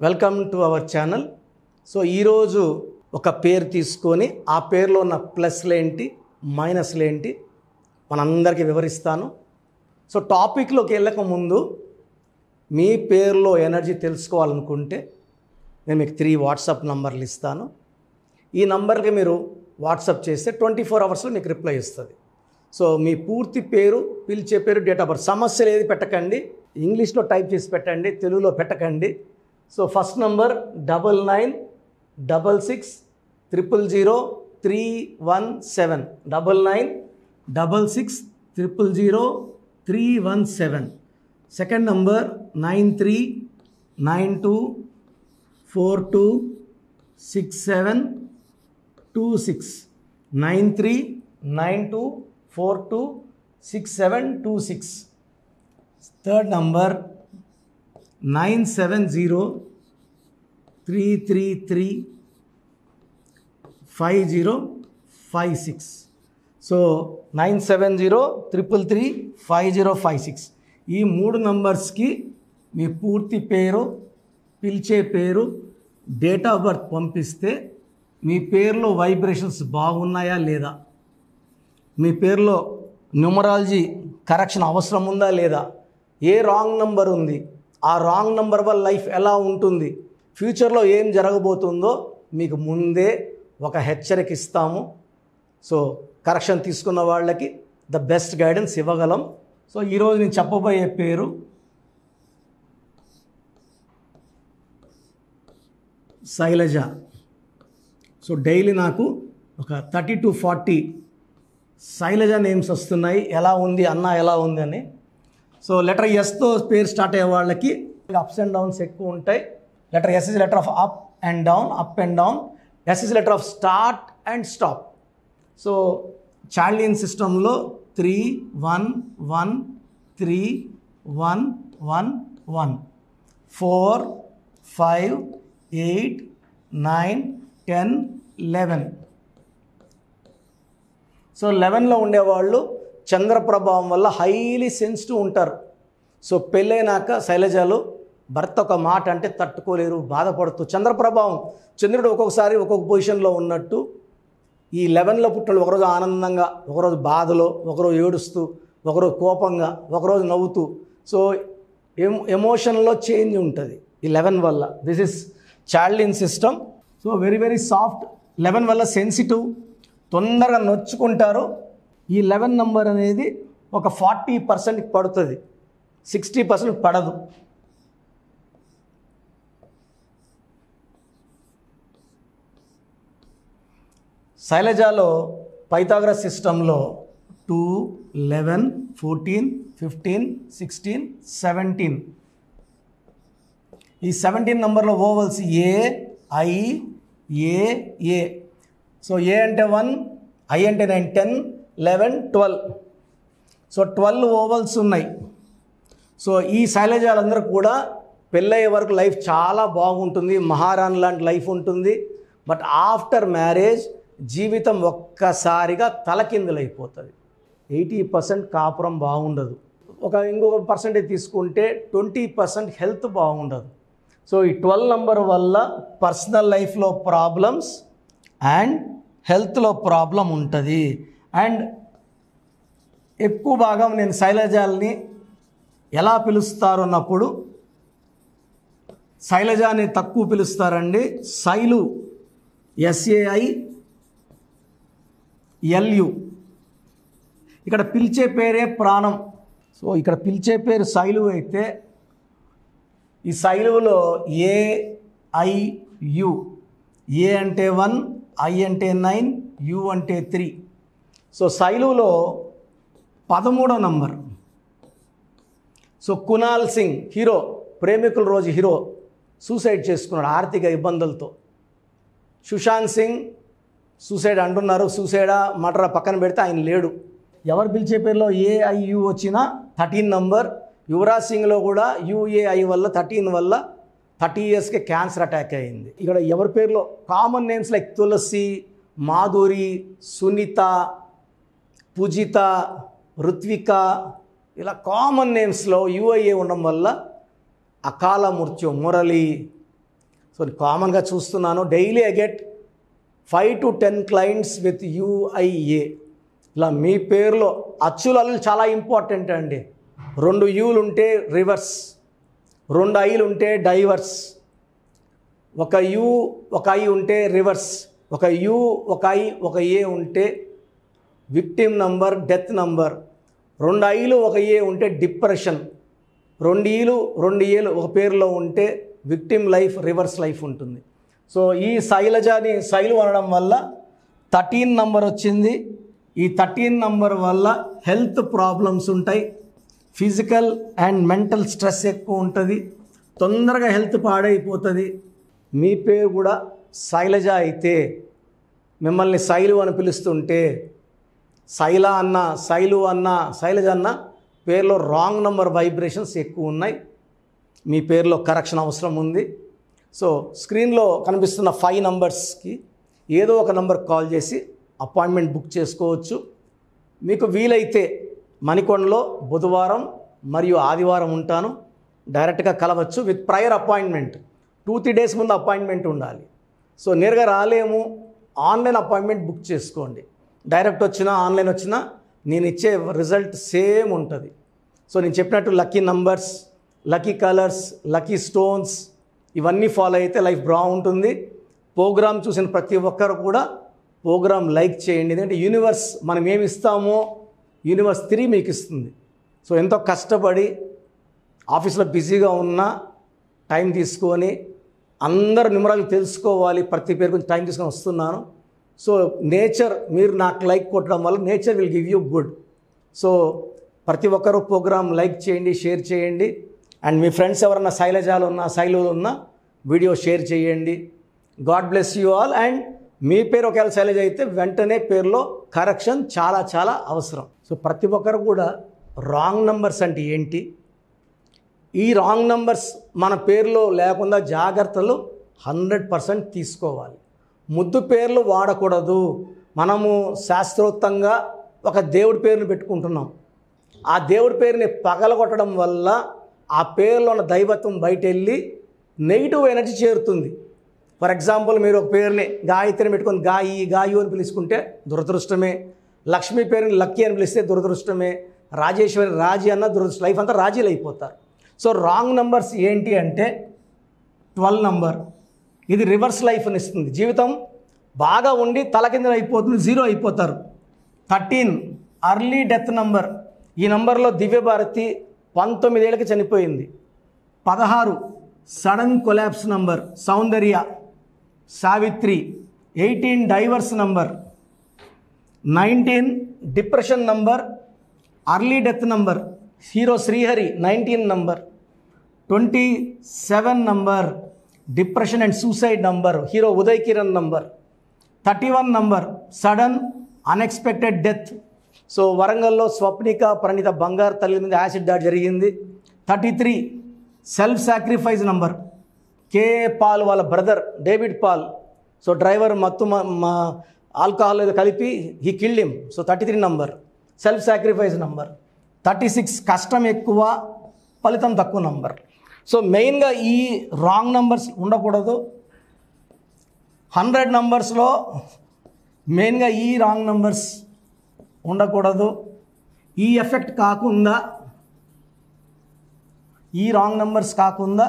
Welcome to our channel. So ఈరోజు ఒక పేరు తీసుకొని ఆ పేరులో ఉన్న ప్లస్లు ఏంటి మైనస్లు ఏంటి మనందరికీ వివరిస్తాను. సో టాపిక్లోకి వెళ్ళక ముందు మీ పేరులో ఎనర్జీ తెలుసుకోవాలనుకుంటే నేను మీకు 3 వాట్సాప్ నంబర్లు ఇస్తాను. ఈ నంబర్కి మీరు వాట్సాప్ చేస్తే 24 అవర్స్లో మీకు రిప్లై ఇస్తుంది. సో మీ పూర్తి పేరు, పిలిచే పేరు, డేట్ ఆఫ్ బర్త్, సమస్యలు ఏది పెట్టకండి, ఇంగ్లీష్లో టైప్ చేసి పెట్టండి, తెలుగులో పెట్టకండి. So first number 9966000317 9966000317. Second number 9392426726 9392426726. Third number 9703335056. So 9703335056. ఈ 3 నంబర్స్కి మీ పూర్తి పేరు, పిలిచే పేరు, డేట్ ఆఫ్ బర్త్ పంపిస్తే మీ పేరులో వైబ్రేషన్స్ బాగున్నాయా లేదా, మీ పేరులో న్యూమరాలజీ కరెక్షన్ అవసరం ఉందా లేదా, ఏ రాంగ్ నంబర్ ఉంది, ఆ రాంగ్ నంబర్ వల్ల లైఫ్ ఎలా ఉంటుంది, ఫ్యూచర్లో ఏం జరగబోతుందో మీకు ముందే ఒక హెచ్చరిక ఇస్తాము. సో కరెక్షన్ తీసుకున్న వాళ్ళకి ద బెస్ట్ గైడెన్స్ ఇవ్వగలం. సో ఈరోజు నేను చెప్పబోయే పేరు శైలజ. సో డైలీ నాకు ఒక 30 to 40 శైలజ నేమ్స్ వస్తున్నాయి. ఎలా ఉంది అన్న, ఎలా ఉంది అని. సో లెటర్ ఎస్తో పేరు స్టార్ట్ అయ్యే వాళ్ళకి అప్స్ అండ్ డౌన్స్ ఎక్కువ ఉంటాయి. Letter S is letter of up and down, up and down. S is letter of start and stop. So చార్లియన్ సిస్టంలో 3113111 4 5 8 9 10 11. సో 11లో ఉండేవాళ్ళు చంద్రప్రభావం వల్ల హైలీ సెన్సిటివ్ ఉంటారు. సో పెళ్ళైనాక శైలజలు భర్త ఒక మాట అంటే తట్టుకోలేరు, బాధపడుతూ చంద్రప్రభావం, చంద్రుడు ఒక్కొక్కసారి ఒక్కొక్క పొజిషన్లో ఉన్నట్టు ఈ 11లో పుట్టిన ఒకరోజు ఆనందంగా, ఒకరోజు బాధలో, ఒకరోజు ఏడుస్తూ, ఒకరోజు కోపంగా, ఒకరోజు నవ్వుతూ. సో ఎమోషన్లో చేంజ్ ఉంటుంది ఈ 11 వల్ల. This is చార్లియన్ system. So very very soft. 11 వల్ల సెన్సిటివ్, తొందరగా నొచ్చుకుంటారు. ఈ 11 నంబర్ అనేది ఒక 40%కి పడుతుంది, 60% పడదు. శైలజలో పైథాగరస్ సిస్టంలో 2 11 14 15 16 17. ఈ 17 నంబర్లో vowels A, I, A, A. So A అంటే 1, ఐ అంటే 9, 10 11 12. సో 12 ఓవల్స్ ఉన్నాయి. సో ఈ శైలజాలందరూ కూడా పెళ్ళయ్యే వరకు లైఫ్ చాలా బాగుంటుంది, మహారాణి లాంటి లైఫ్ ఉంటుంది. బట్ ఆఫ్టర్ మ్యారేజ్ జీవితం ఒక్కసారిగా తలకిందులైపోతుంది. 80% కాపురం బాగుండదు. ఇంకొక పర్సెంటేజ్ తీసుకుంటే 20% హెల్త్ బాగుండదు. సో ఈ 12 నంబర్ వల్ల పర్సనల్ లైఫ్లో ప్రాబ్లమ్స్ అండ్ హెల్త్లో ప్రాబ్లం ఉంటుంది. అండ్ ఎక్కువ భాగం నేను శైలజాల్ని ఎలా పిలుస్తారు అన్నప్పుడు శైలజాని తక్కువ పిలుస్తారండి. శైలు, SAILU. ఇక్కడ పిలిచే పేరే ప్రాణం. సో ఇక్కడ పిలిచే పేరు శైలు అయితే ఈ శైలువులో AIU. ఏ అంటే 1, ఐ అంటే 9, యు అంటే 3. సో శైలువులో 13వ నంబర్. సో కునాల్ సింగ్ హీరో, ప్రేమికుల రోజు హీరో సూసైడ్ చేసుకున్నాడు ఆర్థిక ఇబ్బందులతో. సుశాంత్ సింగ్ సూసైడ్ అంటున్నారు, సూసైడా మర్డరా పక్కన పెడితే ఆయన లేడు. ఎవరు పిలిచే పేరులో AIU వచ్చినా 13 నంబర్. యువరాజ్ సింగ్లో కూడా UAI వల్ల 13 వల్ల 30 yearsకే క్యాన్సర్ అటాక్ అయింది. ఇక్కడ ఎవరి పేరులో కామన్ నేమ్స్ లైక్ తులసి, మాధురి, సునీత, పూజిత, రుత్విక, ఇలా కామన్ నేమ్స్లో UIA ఉండడం వల్ల అకాల మృత్యు, మురళి, సో కామన్గా చూస్తున్నాను, daily I get 5 to 10 clients with UIA. ఇలా మీ పేరులో అచ్చులు అల్లులు చాలా ఇంపార్టెంట్ అండి. 2 యూలు ఉంటే రివర్స్, 2 ఐలు ఉంటే డైవర్స్, 1 యూ 1 ఐ ఉంటే రివర్స్, 1 యూ 1 ఐ 1 ఏ ఉంటే విక్టిమ్ నంబర్, డెత్ నంబర్, 2 ఐలు 1 ఏ ఉంటే డిప్రెషన్, 2 ఈలు 2 ఏలు ఒక పేరులో ఉంటే విక్టిమ్ లైఫ్, రివర్స్ లైఫ్ ఉంటుంది. సో ఈ శైలజని శైలు అనడం వల్ల 13 నంబర్ వచ్చింది. ఈ 13 నంబర్ వల్ల హెల్త్ ప్రాబ్లమ్స్ ఉంటాయి, ఫిజికల్ అండ్ మెంటల్ స్ట్రెస్ ఎక్కువ ఉంటుంది, తొందరగా హెల్త్ పాడైపోతుంది. మీ పేరు కూడా శైలజ అయితే మిమ్మల్ని శైలు అని పిలుస్తుంటే శైల అన్న, శైలు అన్న, శైలజ అన్న పేరులో రాంగ్ నంబర్ వైబ్రేషన్స్ ఎక్కువ ఉన్నాయి. మీ పేరులో కరెక్షన్ అవసరం ఉంది. సో స్క్రీన్లో కనిపిస్తున్న 5 నంబర్స్కి ఏదో ఒక నంబర్ కాల్ చేసి అపాయింట్మెంట్ బుక్ చేసుకోవచ్చు. మీకు వీలైతే మణికొండలో బుధవారం మరియు ఆదివారం ఉంటాను, డైరెక్ట్గా కలవచ్చు విత్ ప్రయర్ అపాయింట్మెంట్. 2-3 డేస్ ముందు అపాయింట్మెంట్ ఉండాలి. సో నేరుగా రాలేము, ఆన్లైన్ అపాయింట్మెంట్ బుక్ చేసుకోండి. డైరెక్ట్ వచ్చినా ఆన్లైన్ వచ్చినా నేను ఇచ్చే రిజల్ట్ సేమ్ ఉంటుంది. సో నేను చెప్పినట్టు lucky numbers, lucky colours, lucky stones ఇవన్నీ ఫాలో అయితే లైఫ్ బాగుంటుంది. ప్రోగ్రామ్ చూసిన ప్రతి ఒక్కరు కూడా ప్రోగ్రామ్ లైక్ చేయండి. ఎందుకంటే యూనివర్స్ మనం ఏమి ఇస్తామో యూనివర్స్ తిరిగి మీకు ఇస్తుంది. సో ఎంతో కష్టపడి ఆఫీస్లో బిజీగా ఉన్నా టైం తీసుకొని అందరు న్యూమరాలు తెలుసుకోవాలి, ప్రతి పేరు గురించి టైం తీసుకొని వస్తున్నాను. సో నేచర్, మీరు నాకు లైక్ కొట్టడం వల్ల nature will give you good. So ప్రతి ఒక్కరూ ప్రోగ్రామ్ లైక్ చేయండి, షేర్ చేయండి. అండ్ మీ ఫ్రెండ్స్ ఎవరన్నా శైలజాలు ఉన్నా, శైలులు ఉన్నా వీడియో షేర్ చేయండి. God bless you all. And మీ పేరు ఒకవేళ శైలజ అయితే వెంటనే పేరులో కరెక్షన్ చాలా చాలా అవసరం. సో ప్రతి ఒక్కరు కూడా రాంగ్ నంబర్స్ అంటే ఏంటి, ఈ రాంగ్ నంబర్స్ మన పేరులో లేకుండా జాగ్రత్తలు 100% తీసుకోవాలి. ముద్దు పేర్లు వాడకూడదు. మనము శాస్త్రోక్తంగా ఒక దేవుడి పేరుని పెట్టుకుంటున్నాం. ఆ దేవుడి పేరుని పగలగొట్టడం వల్ల ఆ పేరులో ఉన్న దైవత్వం బయట వెళ్ళి నెగిటివ్ ఎనర్జీ చేరుతుంది. ఫర్ ఎగ్జాంపుల్, మీరు ఒక పేరుని గాయత్రిని పెట్టుకొని గాయు అని పిలుచుకుంటే దురదృష్టమే. లక్ష్మీ పేరుని లక్కీ అని పిలిస్తే దురదృష్టమే. రాజేశ్వరి రాజీ అన్న దురదృష్టం. లైఫ్ అంతా రాజీలు అయిపోతారు. సో రాంగ్ నంబర్స్ ఏంటి అంటే 12 నంబర్, ఇది రివర్స్ లైఫ్ని ఇస్తుంది. జీవితం బాగా ఉండి తలకిందులు అయిపోతుంది, 0 అయిపోతారు. 13 అర్లీ డెత్ నంబర్. ఈ నంబర్లో దివ్యభారతి 19 ఏళ్ళకి చనిపోయింది. 16 sudden collapse number, Soundarya, Savitri. 18 divorce number. 19 depression number, early death number, hero Srihari 19 number. 27 number depression and suicide number, hero Uday Kiran number. 31 number sudden unexpected death. So వరంగల్లో స్వప్నిక ప్రణీత బంగారు తల్లి మీద యాసిడ్ దాడి జరిగింది. 33 self sacrifice number, KA Paul వాళ్ళ brother David Paul. So driver మత్తు alcohol ఏదో కలిపి he killed him. So 33 number self sacrifice number. 36 కష్టం ఎక్కువ ఫలితం తక్కువ నంబర్. సో మెయిన్గా ఈ రాంగ్ నంబర్స్ ఉండకూడదు. 100 నంబర్స్లో మెయిన్గా ఈ రాంగ్ నంబర్స్ ఉండకూడదు. ఈ ఎఫెక్ట్ కాకుండా, ఈ రాంగ్ నంబర్స్ కాకుండా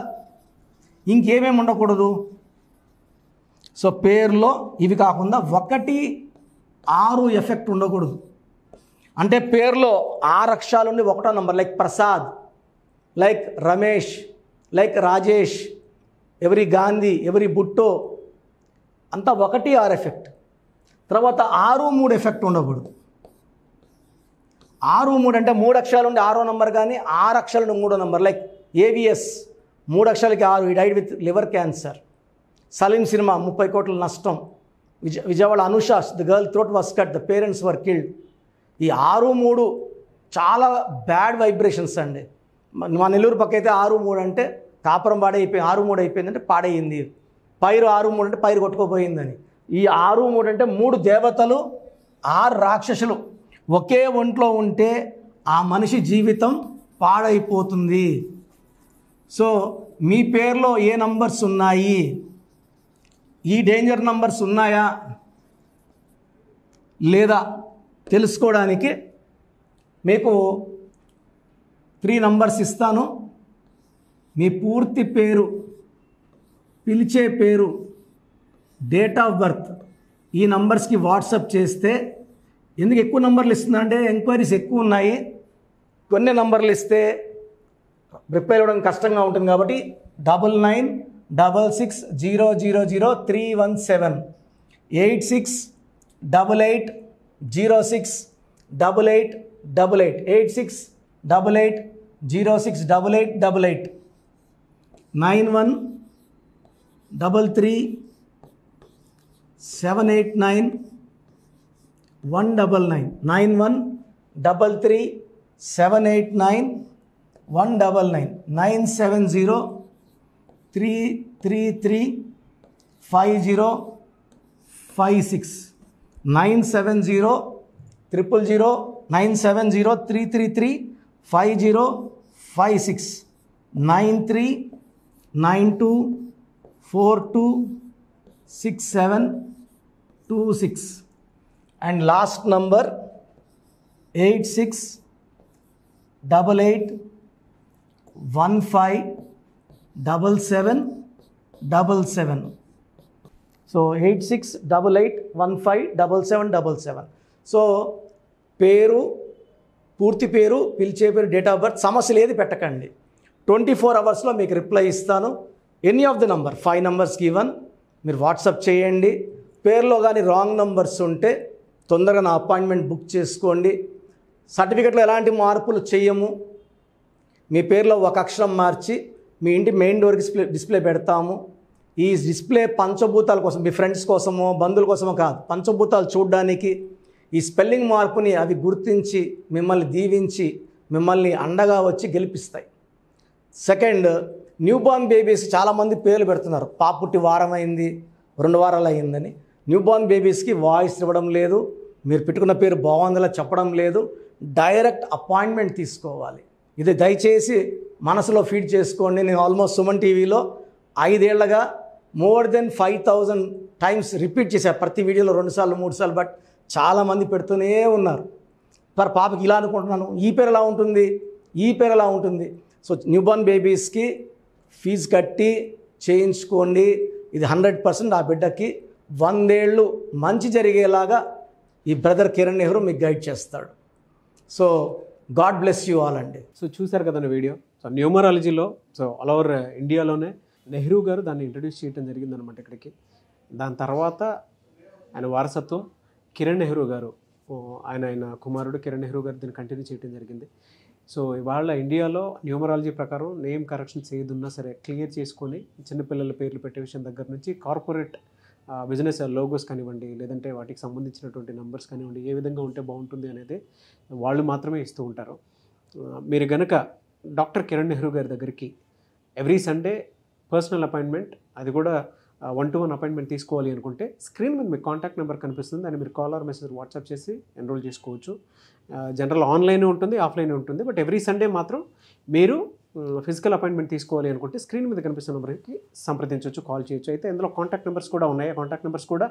ఇంకేమేమి ఉండకూడదు. సో పేరులో ఇవి కాకుండా 1, 6 ఎఫెక్ట్ ఉండకూడదు. అంటే పేరులో 6 అక్షరాలు ఉండి 1వ number, like Prasad, like Ramesh, like Rajesh, ఎవరి గాంధీ, ఎవరి బుట్టో, అంతా 1, 6 ఎఫెక్ట్. తర్వాత 6, 3 ఎఫెక్ట్ ఉండకూడదు. 6, 3 అంటే 3 అక్షరాలు ఉండి 6వ నంబర్, కానీ 6 అక్షరాలు 3వ నంబర్, లైక్ ఏవిఎస్ 3 అక్షరాలకి 6, ఈ died with liver cancer. Salim cinema 30 కోట్ల నష్టం. Vijayawada Anusha, the girl throat was cut, the parents were killed. ఈ 6, 3 చాలా బ్యాడ్ వైబ్రేషన్స్ అండి. మా నెల్లూరు పక్క అయితే 6, 3 అంటే కాపురం పాడైపోయింది, 6, 3 అయిపోయిందంటే పాడైంది. పైరు 6, 3 అంటే పైరు కొట్టుకోపోయిందని. ఈ 6, 3 అంటే 3 దేవతలు 6 రాక్షసులు ఒకే ఒంట్లో ఉంటే ఆ మనిషి జీవితం పాడైపోతుంది. సో మీ పేరులో ఏ నంబర్స్ ఉన్నాయి, ఈ డేంజర్ నంబర్స్ ఉన్నాయా లేదా తెలుసుకోవడానికి మీకు 3 నంబర్స్ ఇస్తాను. మీ పూర్తి పేరు, పిలిచే పేరు, డేట్ ఆఫ్ బర్త్ ఈ నంబర్స్కి వాట్సాప్ చేస్తే, ఎందుకు ఎక్కువ నంబర్లు ఇస్తుందంటే ఎంక్వైరీస్ ఎక్కువ ఉన్నాయి, కొన్ని నంబర్లు ఇస్తే రిప్లై ఇవ్వడం కష్టంగా ఉంటుంది కాబట్టి 9966000317 8688068888 8688068888 9133789199 9133789199 970-333-5056 970-333-5056 9392426726 and last number 8688157777. So 8688157777. So పేరు, పూర్తి పేరు, పిలిచే పేరు, డేట్ ఆఫ్ బర్త్, సమస్యలు ఏది పెట్టకండి. 24 అవర్స్లో మీకు రిప్లై ఇస్తాను. Any of the number 5 numbers given మీరు వాట్సాప్ చేయండి. పేరులో కానీ రాంగ్ నంబర్స్ ఉంటే తొందరగా నా అపాయింట్మెంట్ బుక్ చేసుకోండి. సర్టిఫికెట్లో ఎలాంటి మార్పులు చేయము. మీ పేరులో ఒక అక్షరం మార్చి మీ ఇంటి మెయిన్ డోర్కి డిస్ప్లే పెడతాము. ఈ డిస్ప్లే పంచభూతాల కోసం, మీ ఫ్రెండ్స్ కోసమో బంధువుల కోసమో కాదు, పంచభూతాలు చూడడానికి, ఈ స్పెల్లింగ్ మార్పుని అవి గుర్తించి మిమ్మల్ని దీవించి మిమ్మల్ని అండగా వచ్చి గెలిపిస్తాయి. సెకండ్, న్యూబార్న్ బేబీస్ చాలామంది పేర్లు పెడుతున్నారు. పాపుట్టి వారం అయింది, 2 వారాలు అయ్యిందని. న్యూబార్న్ బేబీస్కి వాయిస్ ఇవ్వడం లేదు, మీరు పెట్టుకున్న పేరు బాగుందలా చెప్పడం లేదు. డైరెక్ట్ అపాయింట్మెంట్ తీసుకోవాలి. ఇది దయచేసి మనసులో ఫీడ్ చేసుకోండి. నేను ఆల్మోస్ట్ సుమన్ టీవీలో 5 ఏళ్లుగా మోర్ దెన్ 5000 టైమ్స్ రిపీట్ చేశాను. ప్రతి వీడియోలో 2 సార్లు 3 సార్లు. బట్ చాలామంది పెడుతూనే ఉన్నారు. మరి పాపకి ఇలా అనుకుంటున్నాను, ఈ పేరు ఎలా ఉంటుంది, ఈ పేరు ఎలా ఉంటుంది. సో న్యూబార్న్ బేబీస్కి ఫీజు కట్టి చేయించుకోండి. ఇది 100% ఆ బిడ్డకి 100 ఏళ్ళు మంచి జరిగేలాగా ఈ బ్రదర్ కిరణ్ నెహ్రూ మీకు గైడ్ చేస్తాడు. So god bless you all అండి. సో చూశారు కదండి వీడియో. సో న్యూమరాలజీలో సో ఆల్ ఓవర్ ఇండియాలోనే నెహ్రూ గారు దాన్ని ఇంట్రడ్యూస్ చేయడం జరిగిందనమాట ఇక్కడికి. దాని తర్వాత ఆయన వారసత్వం కిరణ్ నెహ్రూ గారు, ఆయన కుమారుడు కిరణ్ నెహ్రూ గారు దీన్ని కంటిన్యూ చేయడం జరిగింది. సో ఇవాళ ఇండియాలో న్యూమరాలజీ ప్రకారం నేమ్ కరెక్షన్స్ ఏదున్నా సరే క్లియర్ చేసుకొని చిన్నపిల్లల పేర్లు పెట్టే విషయం దగ్గర నుంచి కార్పొరేట్ బిజినెస్ లోగోస్ కానివ్వండి, లేదంటే వాటికి సంబంధించినటువంటి నంబర్స్ కానివ్వండి, ఏ విధంగా ఉంటే బాగుంటుంది అనేది వాళ్ళు మాత్రమే ఇస్తూ ఉంటారు. మీరు గనక డాక్టర్ కిరణ్ నెహ్రూ గారి దగ్గరికి ఎవ్రీ సండే పర్సనల్ అపాయింట్మెంట్, అది కూడా 1-to-1 అపాయింట్మెంట్ తీసుకోవాలి అనుకుంటే స్క్రీన్ మీద మీకు కాంటాక్ట్ నెంబర్ కనిపిస్తుంది. దాన్ని మీరు కాల్ ఆర్ మెసేజ్ వాట్సాప్ చేసి ఎన్రోల్ చేసుకోవచ్చు. జనరల్ ఆన్లైన్ ఉంటుంది, ఆఫ్లైన్ ఉంటుంది. బట్ ఎవ్రీ సండే మాత్రం మీరు ఫిజికల్ అపాయింట్మెంట్ తీసుకోవాలి అనుకుంటే స్క్రీన్ మీద కనిపిస్తున్న నెంబర్కి సంప్రదించవచ్చు, కాల్ చేయొచ్చు. అయితే ఇందులో కాంటాక్ట్ నెంబర్స్ కూడా ఉన్నాయి. కాంటాక్ట్ నెంబర్స్ కూడా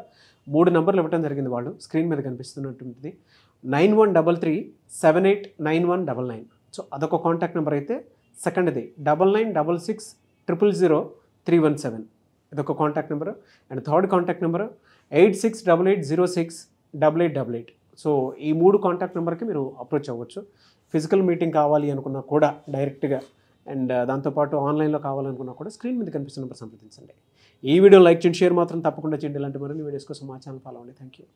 3 నంబర్లు ఇవ్వడం జరిగింది. వాళ్ళు స్క్రీన్ మీద కనిపిస్తున్నటువంటిది 9133789199. సో అదొక కాంటాక్ట్ నెంబర్ అయితే. సెకండ్ది 9966000317, ఇదొక contact number. And third contact number 8688068888. So ఈ 3 కాంటాక్ట్ నెంబర్కి మీరు అప్రోచ్ అవ్వచ్చు. ఫిజికల్ మీటింగ్ కావాలి అనుకున్నా కూడా డైరెక్ట్గా, అండ్ దాంతోపాటు ఆన్లైన్లో కావాలనుకున్నా కూడా స్క్రీన్ మీద కనిపిస్తున్న నెంబర్ సంప్రదించండి. ఈ వీడియో లైక్ చేయండి, షేర్ మాత్రం తప్పకుండా చేయండి. ఇలాంటి మరిన్ని వీడియోస్ కోసం మా ఛానల్ ఫాలో అవ్వండి. Thank you.